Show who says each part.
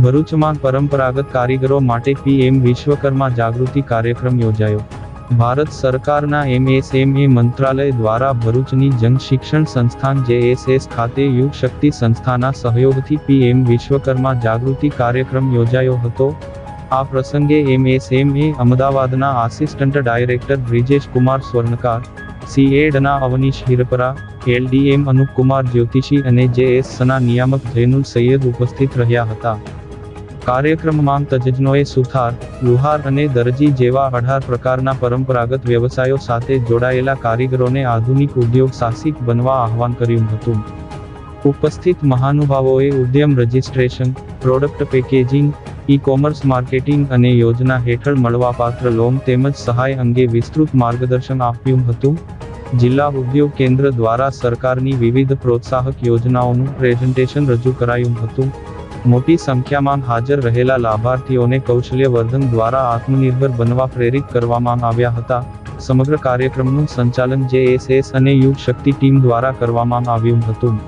Speaker 1: ભરૂચમાં પરંપરાગત કારીગરો માટે પીએમ વિશ્વકર્મા જાગૃતિ કાર્યક્રમ યોજાયો. ભારત સરકારના એમએસએમઈ મંત્રાલય દ્વારા ભરૂચની જન શિક્ષણ સંસ્થાન જેએસએસ ખાતે યુગ શક્તિ સંસ્થાના સહયોગથી પીએમ વિશ્વકર્મા જાગૃતિ કાર્યક્રમ યોજાયો હતો. આ પ્રસંગે એમએસએમઈ અમદાવાદના આસિસ્ટન્ટ ડાયરેક્ટર બ્રિજેશ કુમાર સ્વર્ણકાર, સીએડના અવનીશ હિરપરા, એલડીએમ અનુપકુમાર જ્યોતિષી અને જેએસના નિયામક જૈનુલ સૈયદ ઉપસ્થિત રહ્યા હતા. કાર્યક્રમમાં તજજ્ઞોએ સુથાર, લુહાર અને દરજી જેવા 18 પ્રકારના પરંપરાગત વ્યવસાયો સાથે જોડાયેલા કારીગરોને આધુનિક ઉદ્યોગ સાહસિક બનવા આહ્વાન કર્યું હતું. ઉપસ્થિત મહાનુભાવોએ Udyam registration, product packaging, e-commerce marketing અને યોજના હેઠળ મળવાપાત્ર લોન તેમજ સહાય અંગે વિસ્તૃત માર્ગદર્શન આપ્યું હતું. જિલ્લા ઉદ્યોગ કેન્દ્ર દ્વારા સરકારની વિવિધ પ્રોત્સાહક યોજનાઓનું પ્રેઝન્ટેશન રજૂ કરાયું હતું. મોટી સંખ્યામાં હાજર રહેલા લાભાર્થીઓને કૌશલ્યવર્ધન દ્વારા આત્મનિર્ભર બનવા પ્રેરિત કરવામાં આવ્યા હતા. સમગ્ર કાર્યક્રમનું સંચાલન જેએસએસ અને યુગ શક્તિ ટીમ દ્વારા કરવામાં આવ્યું હતું.